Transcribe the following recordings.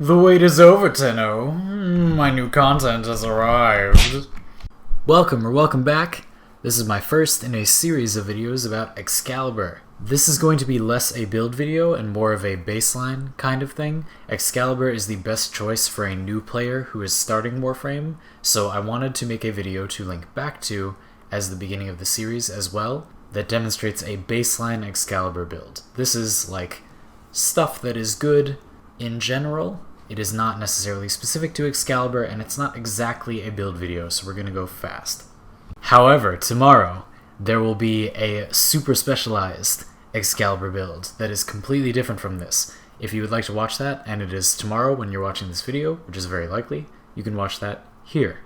The wait is over, Tenno. My new content has arrived. Welcome back. This is my first in a series of videos about Excalibur. This is going to be less a build video and more of a baseline kind of thing. Excalibur is the best choice for a new player who is starting Warframe, so I wanted to make a video to link back to as the beginning of the series as well that demonstrates a baseline Excalibur build. This is like stuff that is good in general. It is not necessarily specific to Excalibur, and it's not exactly a build video, so we're gonna go fast. However, tomorrow, there will be a super specialized Excalibur build that is completely different from this. If you would like to watch that, and it is tomorrow when you're watching this video, which is very likely, you can watch that here.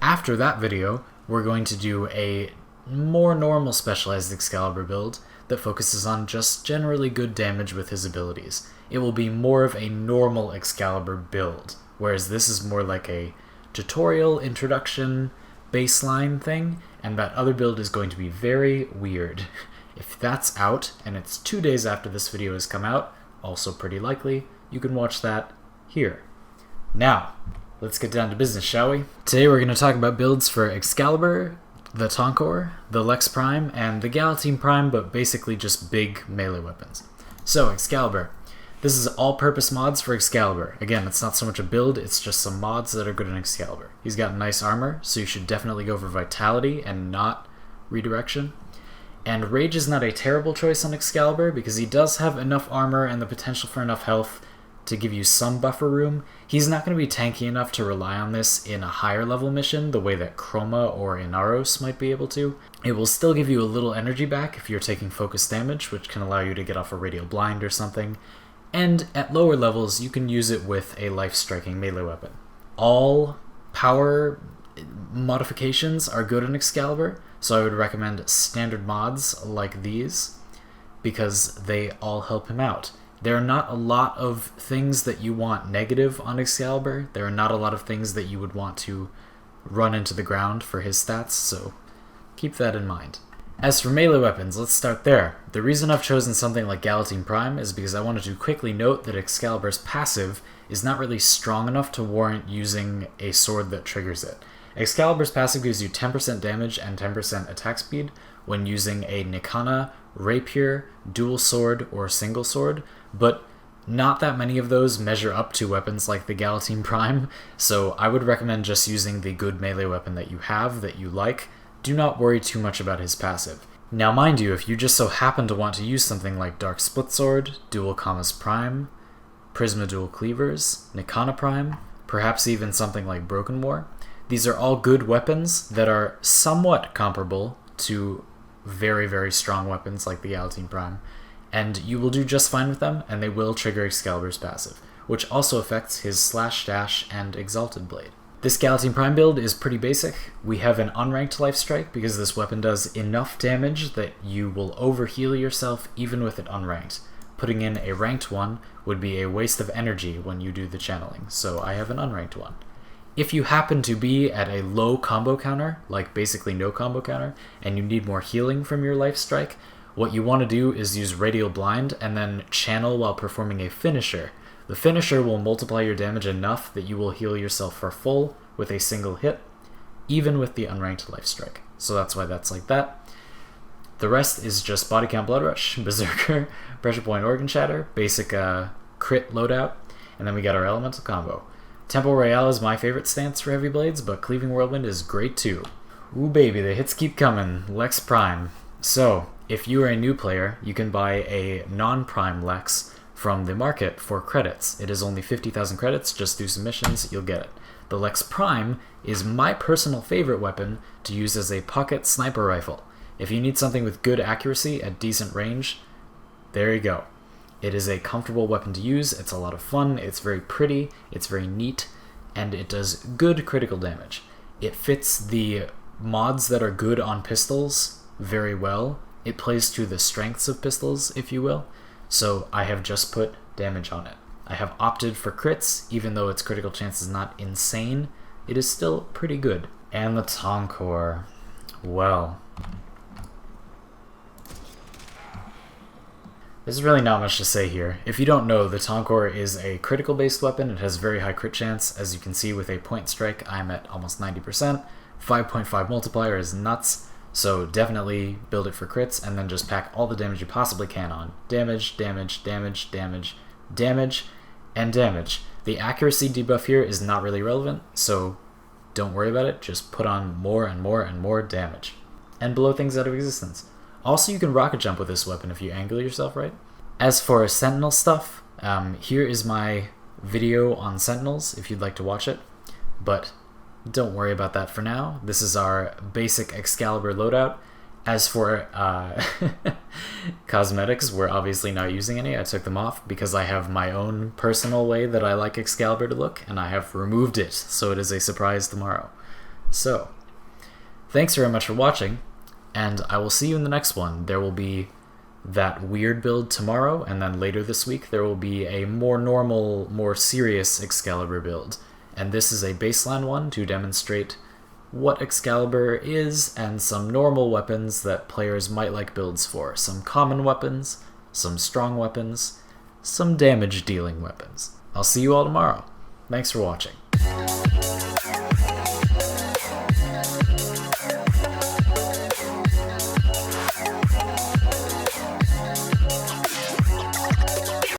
After that video, we're going to do a more normal specialized Excalibur build that focuses on just generally good damage with his abilities. It will be more of a normal Excalibur build, whereas this is more like a tutorial, introduction, baseline thing, and that other build is going to be very weird. If that's out, and it's 2 days after this video has come out, also pretty likely, you can watch that here. Now, let's get down to business, shall we? Today we're going to talk about builds for Excalibur, the Tonkor, the Lex Prime, and the Galatine Prime, but basically just big melee weapons. So, Excalibur. This is all-purpose mods for Excalibur. Again, it's not so much a build, it's just some mods that are good in Excalibur. He's got nice armor, so you should definitely go for Vitality and not Redirection. And Rage is not a terrible choice on Excalibur, because he does have enough armor and the potential for enough health to give you some buffer room. He's not going to be tanky enough to rely on this in a higher level mission, the way that Chroma or Inaros might be able to. It will still give you a little energy back if you're taking focus damage, which can allow you to get off a Radial Blind or something. And at lower levels, you can use it with a life-striking melee weapon. All power modifications are good in Excalibur, so I would recommend standard mods like these, because they all help him out. There are not a lot of things that you want negative on Excalibur. There are not a lot of things that you would want to run into the ground for his stats, so keep that in mind. As for melee weapons, let's start there. The reason I've chosen something like Galatine Prime is because I wanted to quickly note that Excalibur's passive is not really strong enough to warrant using a sword that triggers it. Excalibur's passive gives you 10% damage and 10% attack speed when using a Nikana, Rapier, dual sword, or single sword, but not that many of those measure up to weapons like the Galatine Prime, so I would recommend just using the good melee weapon that you have, that you like. Do not worry too much about his passive. Now mind you, if you just so happen to want to use something like Dark Split Sword, Dual Commas Prime, Prisma Dual Cleavers, Nikana Prime, perhaps even something like Broken War, these are all good weapons that are somewhat comparable to very, very strong weapons like the Galatine Prime, and you will do just fine with them, and they will trigger Excalibur's passive, which also affects his Slash Dash and Exalted Blade. This Galatine Prime build is pretty basic. We have an unranked Life Strike because this weapon does enough damage that you will overheal yourself even with it unranked. Putting in a ranked one would be a waste of energy when you do the channeling, so I have an unranked one. If you happen to be at a low combo counter, like basically no combo counter, and you need more healing from your Life Strike, what you want to do is use Radial Blind and then channel while performing a finisher. The finisher will multiply your damage enough that you will heal yourself for full with a single hit, even with the unranked Life Strike. So that's why that's like that. The rest is just Body Count Blood Rush, Berserker, Pressure Point Organ Shatter, basic crit loadout, and then we got our Elemental combo. Tempo Royale is my favorite stance for heavy blades, but Cleaving Whirlwind is great too. Ooh baby, the hits keep coming. Lex Prime. So, if you are a new player, you can buy a non-Prime Lex from the market for credits. It is only 50,000 credits, just do some missions, you'll get it. The Lex Prime is my personal favorite weapon to use as a pocket sniper rifle. If you need something with good accuracy at decent range, there you go. It is a comfortable weapon to use, it's a lot of fun, it's very pretty, it's very neat, and it does good critical damage. It fits the mods that are good on pistols very well. It plays to the strengths of pistols, if you will. So I have just put damage on it. I have opted for crits, even though its critical chance is not insane. It is still pretty good. And the Tonkor. Well. There's really not much to say here. If you don't know, the Tonkor is a critical based weapon. It has very high crit chance. As you can see with a point strike, I'm at almost 90%. 5.5 multiplier is nuts, so definitely build it for crits and then just pack all the damage you possibly can on. Damage, damage, damage, damage, damage, and damage. The accuracy debuff here is not really relevant, so don't worry about it. Just put on more and more and more damage. And blow things out of existence. Also, you can rocket jump with this weapon if you angle yourself right. As for Sentinel stuff, here is my video on Sentinels if you'd like to watch it, but don't worry about that for now. This is our basic Excalibur loadout. As for cosmetics, we're obviously not using any. I took them off because I have my own personal way that I like Excalibur to look, and I have removed it, so it is a surprise tomorrow. So, thanks very much for watching, and I will see you in the next one. There will be that weird build tomorrow, and then later this week there will be a more normal, more serious Excalibur build. And this is a baseline one to demonstrate what Excalibur is and some normal weapons that players might like builds for. Some common weapons, some strong weapons, some damage-dealing weapons. I'll see you all tomorrow. Thanks for watching.